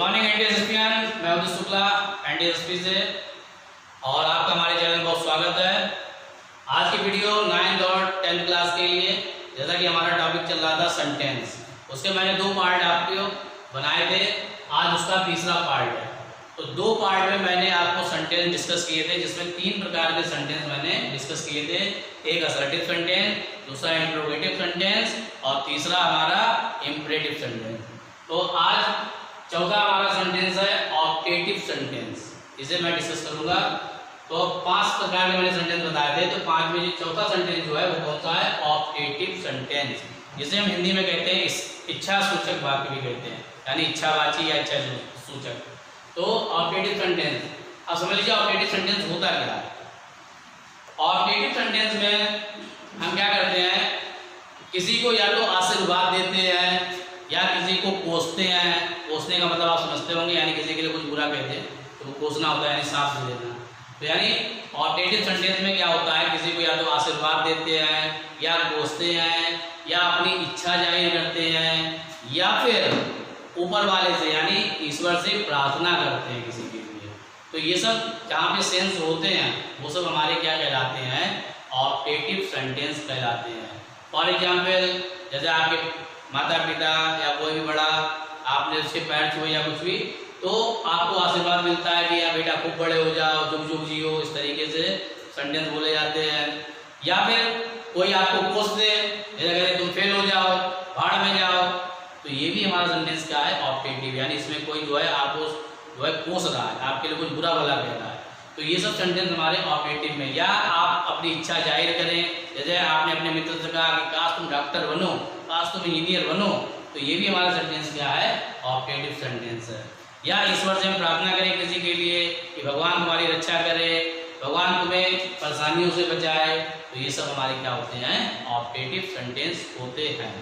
Morning एनडीएसएसपीएन, मैं उदित शुक्ला एनडीएसपी से और आपका हमारे चैनल में बहुत स्वागत है। आज की वीडियो 9th और 10th क्लास के लिए, जैसा कि हमारा टॉपिक चल रहा था सेंटेंस, उसके मैंने 2 पार्ट आपको बनाए थे। आज उसका तीसरा पार्ट है। तो 2 पार्ट में मैंने आपको सेंटेंस डिस्कस किए थे, जिसमें 3 प्रकार के सेंटेंस मैंने डिस्कस किए थे। एक असर्टिव सेंटेंस, दूसरा इंट्रोगेटिव सेंटेंस और तीसरा हमारा इंपरेटिव सेंटेंस। तो आज चौथा हमारा सेंटेंस है ऑप्टेटिव सेंटेंस, इसे मैं डिस्कस करूंगा। तो 5 प्रकार के मैंने सेंटेंस बताए थे, तो 5 में जो चौथा सेंटेंस जो है वो कौन सा है? ऑप्टेटिव सेंटेंस, जिसे हम हिंदी में कहते हैं इच्छा सूचक वाक्य भी कहते हैं, यानी इच्छावाची या इच्छा सूचक। तो ऑप्टेटिव सेंटेंस, अब समझ लीजिए ऑप्टेटिव सेंटेंस होता क्या है। ऑप्टेटिव सेंटेंस में हम क्या करते हैं, किसी को या तो आशीर्वाद देते हैं या किसी को कोसते हैं। कोसने का मतलब आप समझते होंगे, यानी किसी के लिए कुछ बुरा कहते हैं तो वो कोसना होता है, यानी साफ दे देना। तो यानी ऑप्टेटिव सेंटेंस में क्या होता है, किसी को या तो आशीर्वाद देते हैं या कोसते हैं या अपनी इच्छा जाहिर करते हैं या फिर ऊपर वाले से यानी ईश्वर से प्रार्थना करते हैं किसी के लिए। तो ये सब जहाँ पे सेंस होते हैं वो सब हमारे क्या कहलाते हैं? ऑप्टेटिव सेंटेंस कहलाते हैं। फॉर एग्जाम्पल, जैसे आपके माता पिता या कोई भी बड़ा, आपने उसके पैर छुए या कुछ भी, तो आपको आशीर्वाद मिलता है कि यार बेटा खूब बड़े हो जाओ, जुग जुग जियो, इस तरीके से सेंटेंस बोले जाते हैं। या फिर कोई आपको कोस दे, जैसे तुम फेल हो जाओ, भाड़ में जाओ, तो ये भी हमारा सेंटेंस क्या है? ऑप्टेटिव, यानी इसमें कोई जो है आपको जो है कोस रहा है, आपके लिए कुछ बुरा भला कह रहा है। तो ये सब सेंटेंस हमारे ऑप्टेटिव में। या आप अपनी इच्छा जाहिर करें, जैसे आपने अपने मित्र से कहा कि काश तुम डॉक्टर बनो, काश तुम इंजीनियर बनो, तो ये भी हमारा सेंटेंस क्या है? ऑप्टेटिव सेंटेंस है। या ईश्वर से हम प्रार्थना करें किसी के लिए कि भगवान तुम्हारी रक्षा करे, भगवान तुम्हें परेशानियों से बचाए, तो ये सब हमारे क्या होते हैं? ऑप्टेटिव सेंटेंस होते हैं।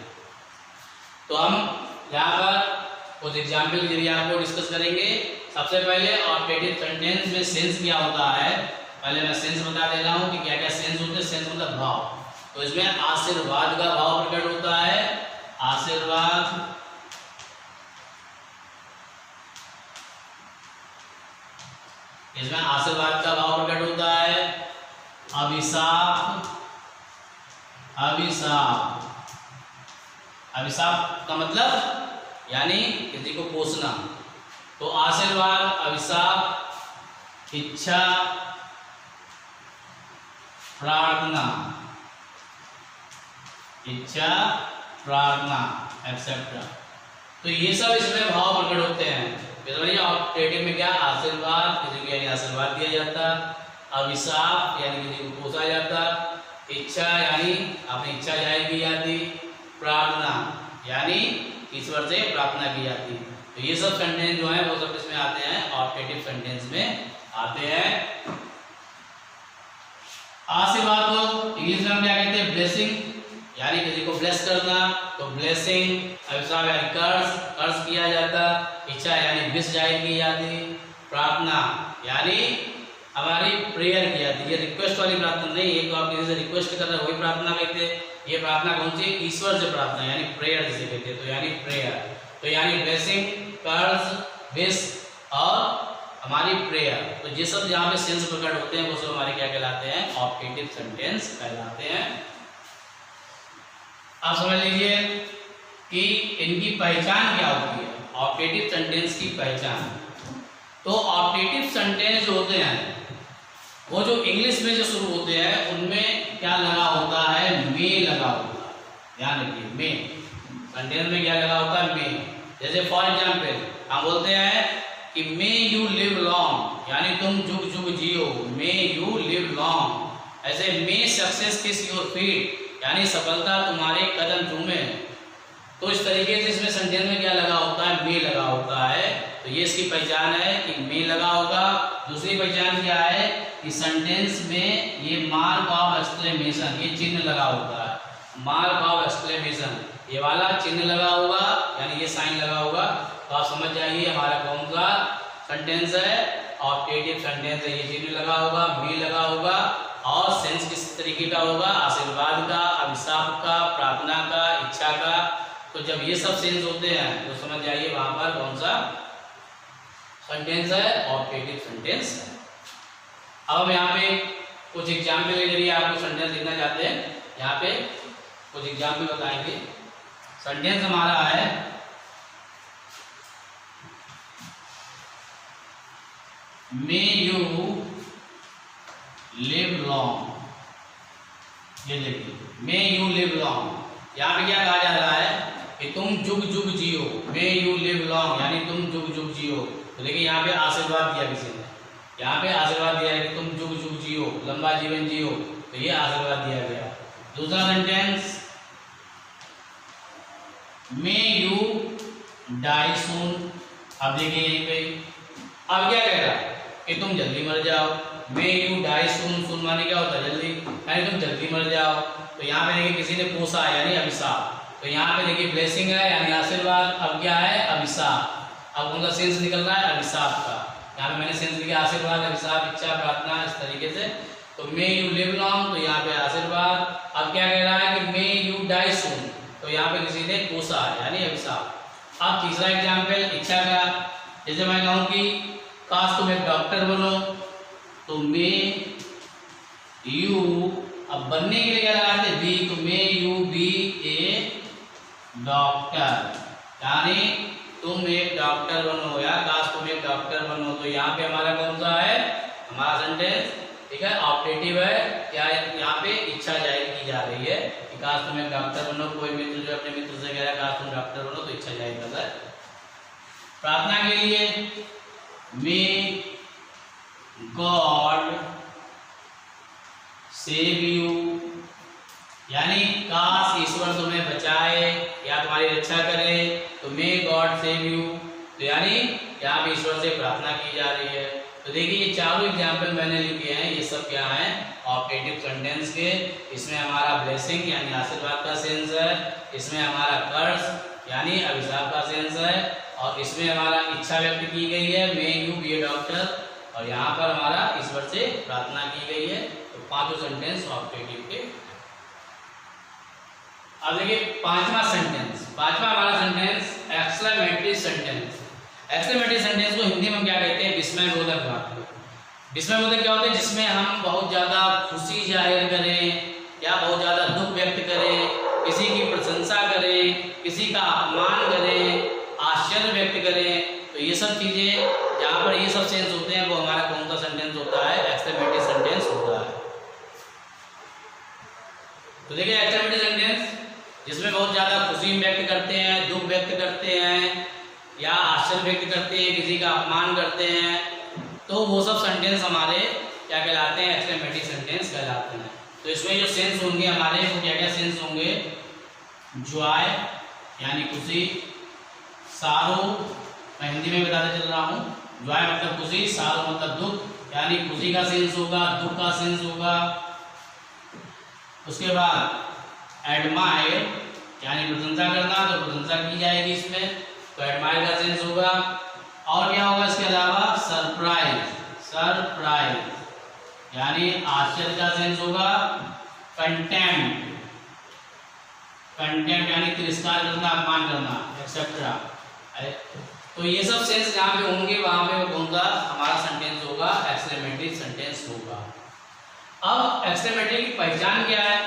तो हम यहाँ पर कुछ एग्जाम्पल के जरिए आपको डिस्कस करेंगे। सबसे पहले ऑप्टेटिव सेंटेंस में सेंस क्या होता है, पहले मैं सेंस बता दे रहा हूँ कि क्या क्या सेंस होते हैं। सेंस मतलब भाव। तो इसमें आशीर्वाद का भाव प्रकट होता है, आशीर्वाद, इसमें आशीर्वाद का भाव प्रकट होता है। अभिशाप, अभिशाप, अभिशाप का मतलब यानी किसी को कोसना। तो आशीर्वाद, अभिशाप, इच्छा, प्रार्थना, इच्छा, प्रार्थना, एक्सेट्रा। तो ये सब इसमें भाव प्रकट होते हैं। ऑप्टेटिव में क्या? आशीर्वाद, किसी को यानी आशीर्वाद दिया जाता, अभिशाप यानी किसी को कोसा जाता, इच्छा यानी अपनी इच्छा जाहिर की जाती, प्रार्थना यानी ईश्वर से प्रार्थना की जाती। तो ये सब सेंटेंस जो है वो सब इसमें आते हैं, ऑप्टेटिव सेंटेंस में आते हैं। आशीर्वाद को इंग्लिश में हम क्या कहते हैं? ब्लेसिंग, यानी किसी को ब्लेस करना, तो ब्लेसिंग। अभिशाप यानी कर्ज, कर्ज किया जाता, इच्छा यानी विश जाहिर की जाती, प्रार्थना यानी हमारी प्रेयर की जाती है। रिक्वेस्ट वाली प्रार्थना नहीं, एक तो आप किसी से रिक्वेस्ट कर रहे हैं वही प्रार्थना कहते हैं। ये प्रार्थना कौन सी? ईश्वर से प्रार्थना यानी प्रेयर जिसे कहते हैं, तो यानी प्रेयर। तो यानी ब्लेसिंग, कर्ज, विश और हमारी प्रेयर। तो ये सब जहाँ पे सेंस प्रकट होते हैं वो सब हमारे क्या कहलाते हैं? ऑप्टेटिव सेंटेंस कहलाते हैं। आप समझ लीजिए कि इनकी पहचान क्या होती है, ऑप्टेटिव सेंटेंस की पहचान। तो ऑप्टेटिव सेंटेंस जो होते हैं वो जो इंग्लिश में जो शुरू होते हैं उनमें क्या लगा होता है? मे लगा होता है। ध्यान रखिए, मे सेंटेंस में क्या लगा होता है? मे। जैसे फॉर एग्जाम्पल हम बोलते हैं कि मे यू लिव लॉन्ग, यानी तुम जुग जुग जियो, मे यू लिव लॉन्ग। ऐसे मे सक्सेस किस योर फीट, यानी सफलता तुम्हारे कदम चूमे। तो इस तरीके से इसमें सेंटेंस में क्या लगा होता है? मे लगा होता है। तो ये इसकी पहचान है कि मे लगा होगा। दूसरी पहचान क्या है कि सेंटेंस में ये मार्क ऑफ एक्सक्लेमेशन, ये चिन्ह लगा होता है, मार्क ऑफ एक्सक्लेमेशन, ये वाला चिन्ह लगा होगा, यानी ये साइन लगा होगा। तो आप समझ जाइए हमारा कौन सा सेंटेंस है? ऑप्टेटिव सेंटेंस है। ये चिन्ह लगा होगा, मे लगा होगा और सेंस किस तरीके का होगा? आशीर्वाद का, अभिशाप का, प्रार्थना का, इच्छा का। तो जब ये सब सेंस होते हैं तो समझ जाइए वहां पर कौन सा सेंटेंस है, ऑप्टेटिव सेंटेंस है। अब हम यहाँ पे कुछ एग्जाम्पल के जरिए आपको सेंटेंस लिखना चाहते हैं। यहाँ पे कुछ एग्जाम्पल बताएंगे। सेंटेंस हमारा है मे यू लिव लॉन्ग। ये देखिए, मे यू लिव लॉन्ग। यहाँ पे क्या कहा जा रहा है कि तुम जुग जुग जियो। मे यू लिव लॉन्ग यानी तुम जुग जुग जियो। तो देखिए यहाँ पे आशीर्वाद दिया किसी ने, यहाँ पे आशीर्वाद दिया है कि तुम जुग जुग जियो, लंबा जीवन जियो। तो ये आशीर्वाद दिया गया। दूसरा सेंटेंस मे यू डाई सून। अब देखिए यहीं पे अब क्या कह रहा है कि तुम जल्दी मर जाओ। मे यू डाई सून, सून माने क्या होता है जल्दी, यानी तुम जल्दी मर जाओ। तो यहाँ पे देखिए किसी ने पूछा यानी अभिशाप। तो यहाँ पे देखिए ब्लेसिंग है यानी आशीर्वाद। अब क्या है अभिशाप। अब उनका सेंस निकल रहा है अभिशाप का। यहाँ पे मैंने सेंस लिखा आशीर्वाद, अभिशाप, इच्छा, प्रार्थना, इस तरीके से। तो मे यू लिव लॉन्ग, तो यहाँ पे आशीर्वाद। अब क्या कह रहा है कि मे यू डाई सून, तो यहाँ पे किसी ने पूछा यानी अभिशाप। अब तीसरा एग्जाम्पल इच्छा का। जैसे मैं कहूँ कि काश तुम एक डॉक्टर बनो, तो मे यू, अब बनने के लिए क्या लगाते बी, तो may you be a doctor, यानी तुम एक डॉक्टर बनो या काश तुम एक डॉक्टर बनो। तो यहाँ पे हमारा कौन सा है हमारा सेंटेंस, ठीक है, ऑप्टेटिव है। क्या यहाँ पे इच्छा जाहिर की जा रही है कि काश तुम एक डॉक्टर बनो। कोई मित्र जो अपने मित्र से कह रहा है काश तुम डॉक्टर बनो, तो इच्छा जाहिर कर रहा है। प्रार्थना के लिए मे गॉड सेव यू, यानी काश ईश्वर तुम्हें बचाए या तुम्हारी रक्षा करे। तो मे गॉड सेव यू, तो यानी यहाँ पे ईश्वर से प्रार्थना की जा रही है। तो देखिए ये चारों एग्जाम्पल मैंने लिखे हैं, ये सब क्या है ऑप्टेटिव सेंटेंस के। इसमें हमारा ब्लेसिंग यानी आशीर्वाद का सेंस है, इसमें हमारा कर्ज यानी अभिशाप का सेंस है, और इसमें हमारा इच्छा व्यक्त की गई है may you be a doctor, और यहाँ पर हमारा ईश्वर से प्रार्थना की गई है। तो पांचों सेंटेंस ऑप्टेटिव के। अब देखिए पांचवा सेंटेंस, पांचवा हमारा sentence exclamatory sentence. Exclamatory sentence को हिंदी में क्या कहते हैं विस्मयबोधक वाक्य। विस्मयबोधक क्या होते हैं जिसमें हम बहुत ज्यादा खुशी जाहिर करें या बहुत ज्यादा दुख व्यक्त करें, किसी की प्रशंसा करें, किसी का अपमान करें, आश्चर्य व्यक्त करें। तो ये सब चीजें जहाँ पर ये सब सेंस होते हैं वो हमारा कौन सा सेंटेंस होता है एक्सक्लेमेटरी सेंटेंस होता है। तो देखिए एक्सक्लेमेटरी सेंटेंस जिसमें बहुत ज्यादा खुशी व्यक्त करते हैं, दुख व्यक्त करते हैं या आश्चर्य व्यक्त करते हैं, किसी का अपमान करते हैं, तो वो सब सेंटेंस हमारे क्या कहलाते हैं एक्सक्लेमेटरी सेंटेंस कहलाते हैं। तो इसमें जो सेंस होंगे हमारे वो क्या क्या सेंस होंगे, जॉय यानी खुशी, सारो मैं हिंदी में बताते चल रहा हूँ, जॉय मतलब खुशी, सारो मतलब दुख यानी खुशी का सेंस होगा, दुख का सेंस होगा। उसके बाद एडमायर यानी प्रशंसा करना, तो प्रशंसा की जाएगी इसमें, तो एडमायर का सेंस होगा। और क्या होगा इसके अलावा सरप्राइज, सरप्राइज यानी आश्चर्य का सेंस होगा। कंटेम्प्ट, कंटेम्प्ट यानी तिरस्कार करना, अपमान करना, एक्सेट्रा। तो ये सब सेंस जहाँ पे होंगे वहां पे कौन सा हमारा सेंटेंस होगा एक्सक्लेमेटरी सेंटेंस होगा। अब एक्सक्लेमेटरी की पहचान क्या है,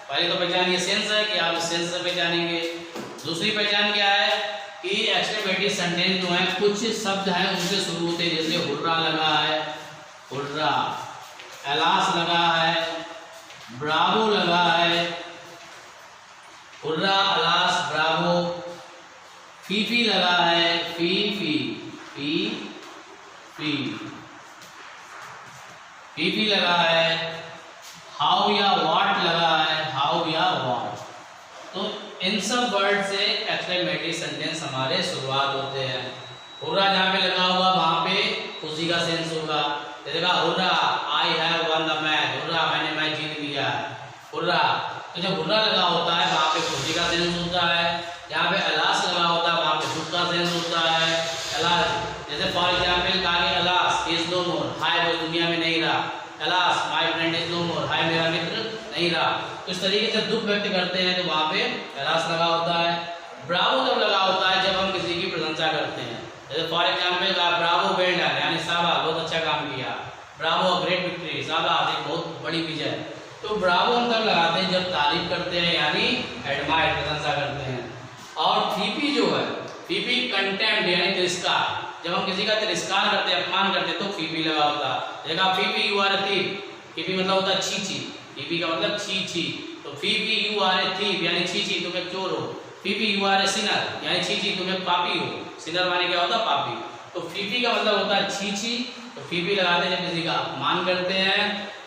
पहले तो पहचान ये सेंस है कि आप सेंस से पहचानेंगे। दूसरी पहचान क्या है कि एक्सक्लेमेटरी सेंटेंस जो है कुछ शब्द हैं उनसे शुरू होते हैं, जैसे हुर्रा लगा है, हुर्रा, एलास लगा है, ब्रावो लगा है, हुर्रा, एलास, ब्रावो, फीफी लगा है, फीफी, फीफी लगा है, हाउ या व्हाट लगा है, हाउ या व्हाट। तो इन सब वर्ड से एक्सक्लेमेटरी सेंटेंस हमारे शुरुआत होते हैं। हुर्रा जहाँ पे लगा होगा वहाँ पे खुशी का सेंस होगा, जैसे hurrah I have one the match, hurrah मैंने मैच जीत लिया है, हुर्रा। तो जब हुर्रा लगा होता है वहाँ पे खुशी का सेंस होता है, जहाँ पे अलास लगा होता है वहाँ पे दुख का सेंस होता है। अलास जैसे फॉर एग्जाम्पल कहा कि अलास इज नो मोर, हाय वो दुनिया में नहीं रहा, alas my friend is no more, हाय मेरा मित्र नहीं रहा। तो इस तरीके से दुख व्यक्त करते हैं तो वहाँ पे अलास लगा होता है। ब्रावो तब लगा होता है जब हम किसी की प्रशंसा करते हैं, जैसे for example Bravo well done, यानी शाबाश बहुत अच्छा काम किया, ब्रावो ग्रेट विक्ट्री, शाबाश एक बहुत बड़ी विजय। तो ब्रावो हम तब लगाते हैं जब तारीफ करते हैं, यानी एडमायर प्रशंसा करते हैं। और फीपी जो है, फीपी कंटेम्प्ट यानी तिरस्कार, जब हम किसी का तिरस्कार करते हैं, अपमान करते हैं तो फीपी लगा होता है। देखा Phi Phi you R a thief, Phi Phi मतलब होता है छी छी, फीपी का मतलब छी छी, तो Phi Phi you R a thief यानी छी छी तुम एक चोर हो, Phi Phi you R A Sinner यानी छी छी तुम एक पापी हो, सिनर माने क्या होता है पापी, तो फीपी का मतलब होता है छी छी, तो फीपी लगाते हैं जब किसी का अपमान करते हैं।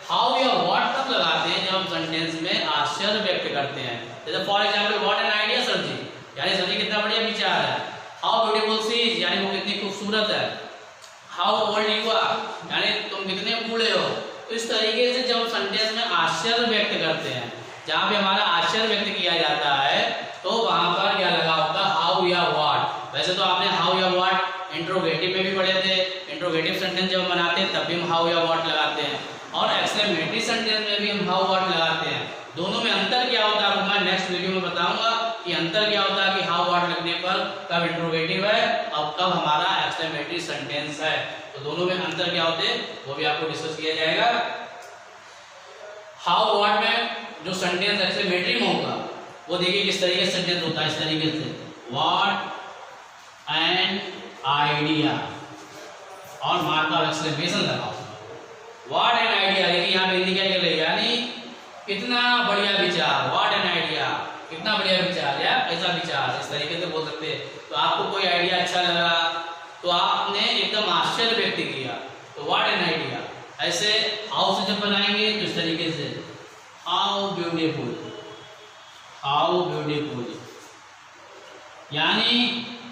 हाउ या व्हाट तब लगाते हैं जब हम सेंटेंस में आश्चर्य व्यक्त करते हैं, जैसे for example what an idea sir ji, यानी सर जी कितना बढ़िया विचार है। हाउ ब्यूटीफुल शी इज, यानी वो कितनी खूबसूरत है। हाउ ओल्ड यू आर, यानी तुम कितने बूढ़े हो। तो इस तरीके से जब हम सेंटेंस में आश्चर्य व्यक्त करते हैं, जहाँ पे हमारा आश्चर्य व्यक्त किया जाता है, तो वहां पर क्या लगा होगा हाउ या व्हाट। वैसे तो आपने हाउ या व्हाट इंट्रोगेटिव में भी पढ़े थे, इंट्रोगेटिव सेंटेंस जब हम बनाते हैं तब भी हम हाउ या व्हाट लगाते हैं, और एक्सक्लेमेटरी सेंटेंस में भी हम हाउ व्हाट लगाते हैं। दोनों में अंतर क्या होता है आपको मैं नेक्स्ट वीडियो में बताऊंगा कि अंतर क्या होता है कि हाउ व्हाट लगने पर कब इंट्रोगेटिव है और कब हमारा एक्सक्लेमेटरी सेंटेंस है। तो दोनों में अंतर क्या होते हैं वो भी आपको डिस्कस किया जाएगा। हाउ व्हाट में जो सेंटेंस एक्सक्लेमेटरी में होगा वो देखिए किस तरीके से सेंटेंस होता है, इस तरीके से व्हाट एन आइडिया और मार्क ऑफ एक्सक्लेमेशन लगाओ। व्हाट एन आइडिया, देखिए यहाँ पे हिंदी क्या कर रही है, यानी कितना बढ़िया विचार, व्हाट एन आइडिया कितना बढ़िया विचार या कैसा विचार, इस तरीके से बोल सकते हैं। तो आपको कोई आइडिया अच्छा लगा तो आपने एकदम आश्चर्य व्यक्त किया, तो व्हाट एन आइडिया। ऐसे हाउ से जब बनाएंगे तो इस तरीके से हाउ ब्यूटीफुल, हाउ ब्यूटीफुल यानी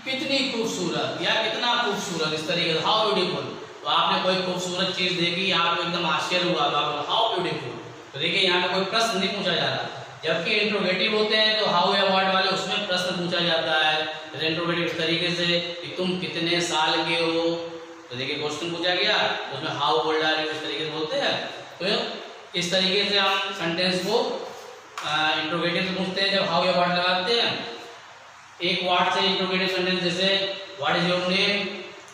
कितनी खूबसूरत या कितना खूबसूरत, इस तरीके से हाउ ब्यूटीफुल। तो आपने कोई खूबसूरत चीज देखी, आपको एकदम आश्चर्य हुआ तो आप हाउ ब्यूटीफुल। तो देखिए यहाँ पे कोई प्रश्न नहीं पूछा जा रहा, जबकि इंट्रोगेटिव होते हैं तो हाउ या व्हाट वाले उसमें प्रश्न पूछा जाता है। जैसे इंट्रोगेटिव इस तरीके से कि तुम कितने साल के हो, तो देखिए क्वेश्चन पूछा गया तो उसमें हाउ ओल्ड आर यू इस तरीके से बोलते हैं। तो इस तरीके से हम सेंटेंस को इंट्रोगेटिव से पूछते हैं जब हाउ या व्हाट लगाते हैं। एक व्हाट से इंट्रोगेटिव सेंटेंस जैसे व्हाट इज योर नेम,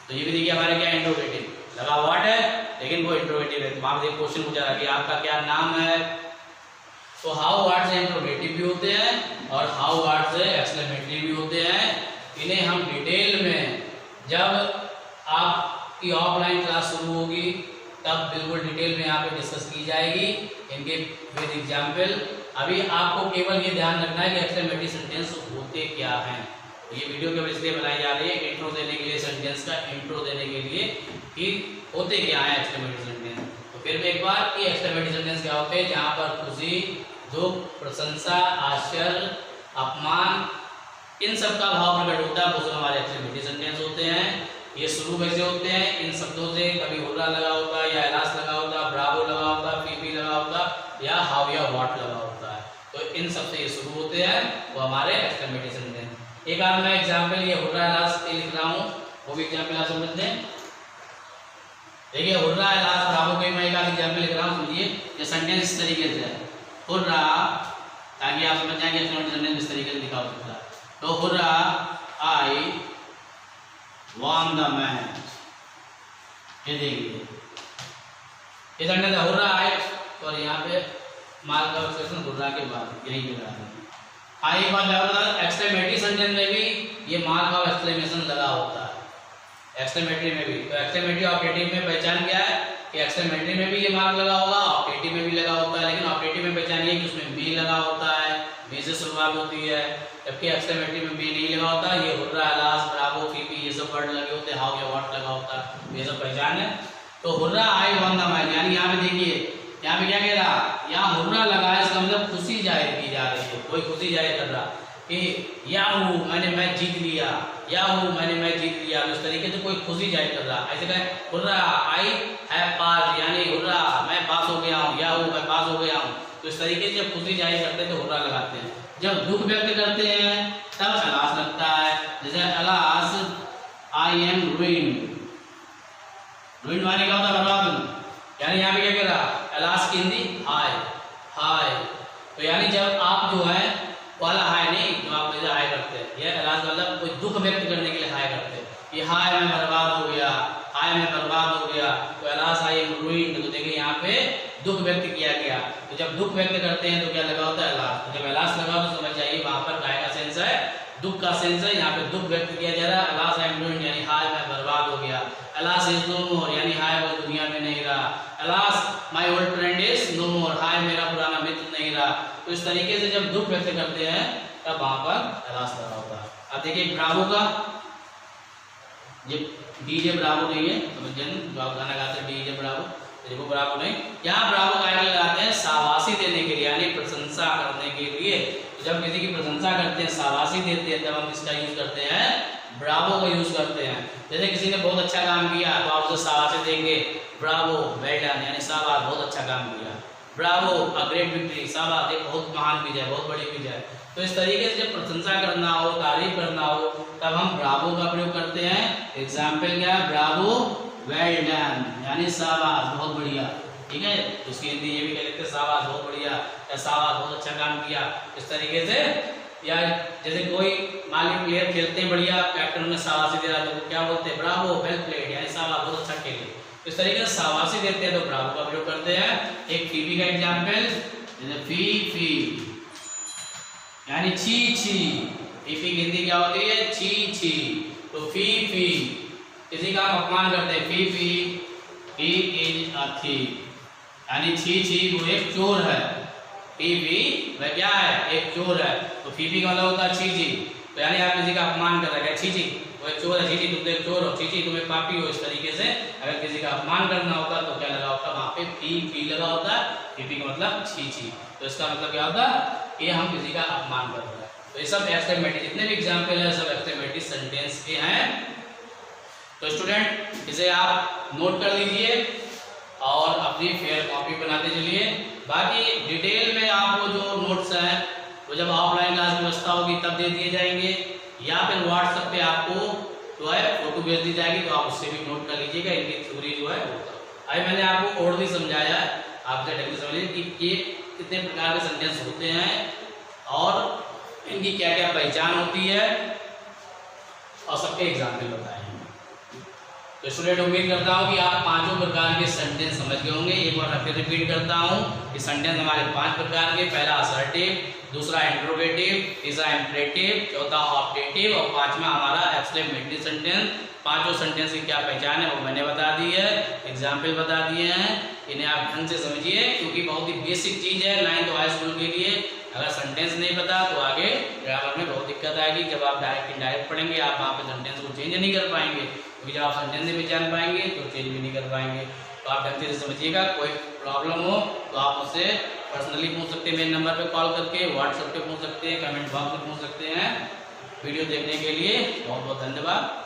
तो ये भी देखिए हमारे क्या इंट्रोगेटिव लगा व्हाट है लेकिन वो इंट्रोगेटिव है। तो वहां पर क्वेश्चन पूछा रहा कि आपका क्या नाम है। तो हाउ व्हाट से इंट्रोगेटिव भी होते हैं और हाउ व्हाट से एक्सक्लेमेटरी भी होते हैं। इन्हें हम डिटेल में जब आपकी ऑफलाइन क्लास शुरू होगी तब बिल्कुल डिटेल में यहाँ पे डिस्कस की जाएगी इनके विद एग्जाम्पल। अभी आपको केवल ये ध्यान रखना है कि एक्सक्लेमेटरी सेंटेंस होते क्या हैं। तो ये वीडियो केवल इसलिए बनाई जा रही है इंट्रो देने के लिए, सेंटेंस का इंट्रो देने के लिए कि होते क्या है एक्सक्लेमेटरी सेंटेंस। तो फिर भी एक बार कि एक्सक्लेमेटरी सेंटेंस क्या होते हैं, जहाँ पर खुशी, दुख, प्रशंसा, आश्चर्य, अपमान, इन सब का भाव प्रकट होता है, वो सब हमारे एक्सक्लेमेटरी सेंटेंस होते हैं। ये शुरू कैसे होते हैं, इन शब्दों से, कभी हुर्रा लगा होता है या एलास लगा होता है, ब्रावो लगा होता है, फीफी लगा होता है या हाउ या व्हाट लगा होता है। तो इन सब से ये शुरू होते हैं, वो हमारे एक्सक्लेमेटरी सेंटेंस। एक आध मैं एग्जाम्पल ये हुर्रा एलास के लिख रहा हूँ, वो भी एग्जाम्पल आप समझ लें। देखिए हुर्रा एलास ब्रावो के मैं एक आध एग्जाम्पल लिख रहा हूँ, समझिए। ये सेंटेंस इस तरीके से है हुर्रा, ताकि आप समझ जाएंगे एक्सक्लेमेटरी सेंटेंस इस तरीके से लिखा होता है। तो hurrah I won the match, ये देखिए ये सेंटेंस है हुर्रा आई, और यहाँ पे मार्क का एक्सप्रेशन हुर्रा के बाद यही लगा है। आई के बाद लगा एक्सक्लेमेटरी सेंटेंस में भी ये मार्क ऑफ एक्सक्लेमेशन लगा होता है, एक्सक्लेमेटरी में भी। तो एक्सक्लेमेटरी ऑपरेटिव में पहचान क्या है कि एक्सक्लेमेटरी में भी ये मार्क लगा होगा, ऑपरेटिव में भी लगा होता है। लेकिन ऑपरेटिव में पहचान ये कि उसमें बी लगा होता है, बी से शुरुआत होती है, जबकि एक्सक्लेमेटरी में बी नहीं लगा होता। ये हुर्रा, एलास, ब्रावो, फीफी ये सब वर्ड लगे होते हैं, हाउ या व्हाट लगा होता है, ये सब पहचान है। तो hurrah I one the match, यानी यहाँ पे देखिए यहाँ पे क्या कह रहा, यहाँ हुर्रा लगा है, इसका मतलब खुशी जाहिर की जा रही है, कोई खुशी जाहिर कर रहा कि याहू मैंने मैच जीत लिया, याहू मैंने मैच जीत लिया, तो इस तरीके से कोई खुशी जाहिर कर रहा। ऐसे कहे हुर्रा आई हैव पास, यानी हुर्रा मैं पास हो गया हूँ, याहू मैं पास हो गया हूँ। तो इस तरीके से जब खुशी जाहिर करते हैं तो हुर्रा लगाते हैं। जब दुख व्यक्त करते हैं तब एलास लगता है, जैसे alas I am ruined, ruined माने क्या होता है बर्बाद, यानी यहाँ पे क्या कह रहा एलास की हिंदी हाय, हाय। तो यानी जब आप जो है वाला हाय नहीं, जो आप हाय करते हैं, यह एलास मतलब कोई दुख व्यक्त करने के लिए हाय करते हैं। कि हाय मैं बर्बाद हो गया, हाय मैं बर्बाद हो गया, तो अलास आई एम रूइंड, तो देखिए यहाँ पे दुख व्यक्त किया गया। तो जब दुख व्यक्त करते हैं तो क्या लगा होता है? अलास। तो जब अलास लगा तो समझ जाइए वहां पर काय का सेंस है, दुख का सेंस है। यहाँ पे दुख व्यक्त किया जा रहा है। अलास आई एम रूइंड यानी हाय मैं बर्बाद हो गया। अलास इज नो मोर यानी हाय वो दुनिया में नहीं रहा। Alas my old friend is no more, हाय मेरा पुराना मित्र नहीं रहा। तो इस तरीके से जब दुख व्यक्त करते हैं तब वहां पर अलास लगा होता है। अब देखिए ब्रावो का, ये डीजे ब्रावो नहीं है, समझ गाना गाते डीजे ब्रावो, देखो ब्रावो नहीं, यहाँ ब्रावो का लगाते हैं शाबाशी देने के लिए यानी प्रशंसा करने के लिए। तो जब किसी की प्रशंसा करते हैं, शाबाशी देते हैं, तब हम इसका यूज करते हैं, ब्रावो का यूज करते हैं। जैसे किसी ने बहुत अच्छा काम किया तो आप उसे शाबाशी देंगे, ब्रावो वेल डन यानी शाबाश बहुत अच्छा काम किया, ब्रावो अ ग्रेट विक्ट्री, शाबाश एक बहुत महान विजय, बहुत बड़ी विजय। तो इस तरीके से जब प्रशंसा करना हो, तारीफ करना हो, तब हम ब्रावो का प्रयोग करते हैं। एग्जाम्पल क्या है? ब्रावो वेल डन यानी शाबाश बहुत बढ़िया, ठीक है। उसकी हिंदी ये भी कह लेते हैं शाबाश बहुत बढ़िया या शाबाश बहुत अच्छा काम किया, इस तरीके से। या जैसे कोई मालिक प्लेयर खेलते हैं बढ़िया, कैप्टन ने शाबाशी दे रहा तो क्या बोलते हैं? ब्रावो वेल प्लेड यानी शाबाश बहुत अच्छा खेले। इस तरीके से शाबाशी देते हैं तो ब्रावो का प्रयोग करते हैं। एक फीफी का एग्जाम्पल, जैसे फी फी यानी छी छी, फीफी की हिंदी क्या होती है? छी छी। तो फी फी किसी का अपमान करते हैं, फी फी ही इज अ थीफ यानी छी छी वो एक चोर है। फी फी वह क्या है? एक चोर है। तो फीफी का मतलब होता है छी छी, तो यानी आप किसी का अपमान कर रहे हैं, छी छी वो एक चोर है, छी छी तुम तो एक चोर हो, छी छी तुम एक पापी हो। इस तरीके से अगर किसी का अपमान करना होता तो क्या लगा होता? वहां पे फी फी लगा होता है, फीफी का मतलब छी छी। तो इसका मतलब क्या होता है? ये हम किसी का अपमान कर रहे हैं। तो ये सब एक्सक्लेमेटरी जितने भी एग्जाम्पल है सब एक्सक्लेमेटरी सेंटेंस के हैं। तो स्टूडेंट इसे आप नोट कर लीजिए और अपनी फेयर कॉपी बनाते चलिए। बाकी डिटेल में आपको जो नोट्स हैं वो जब ऑफलाइन क्लास की व्यवस्था होगी तब दे दिए जाएंगे, या फिर व्हाट्सएप पे आपको जो है फोटो भेज दी जाएगी, तो आप उससे भी नोट कर लीजिएगा। इनकी थ्योरी जो है अभी मैंने आपको और भी समझाया है, आपसे टेक्निक समझ लीजिए कि ये कितने प्रकार के सेंटेंस होते हैं और इनकी क्या क्या पहचान होती है और सबके एग्जाम्पल बताए हैं। तो स्टूडेंट उम्मीद करता हूँ कि आप पांचों प्रकार के सेंटेंस समझ गए होंगे। एक बार फिर रिपीट करता हूँ कि सेंटेंस हमारे 5 प्रकार के, पहला असर्टिव, दूसरा इंट्रोगेटिव, तीसरा इम्परेटिव, चौथा ऑब्जेक्टिव और पांचवा हमारा एक्सक्लेमेटरी सेंटेंस। पांचों सेंटेंस की क्या पहचान है वो मैंने बता दी है, एग्जाम्पल बता दिए हैं। इन्हें आप ढंग से समझिए क्योंकि बहुत ही बेसिक चीज़ है 9th हाई स्कूल के लिए। अगर सेंटेंस नहीं पता तो आगे ग्रामर में बहुत दिक्कत आएगी। जब आप डायरेक्ट इनडायरेक्ट पढ़ेंगे आप वहाँ पे सेंटेंस को चेंज नहीं कर पाएंगे, क्योंकि जब आप सेंटेंस नहीं पहचान पाएंगे तो चेंज भी नहीं कर पाएंगे। तो आप ढंग से समझिएगा। कोई प्रॉब्लम हो तो आप मुझसे पर्सनली पूछ सकते हैं, मेरे नंबर पे कॉल करके, व्हाट्सएप पे पूछ सकते हैं, कमेंट बॉक्स में पूछ सकते हैं। वीडियो देखने के लिए बहुत बहुत धन्यवाद।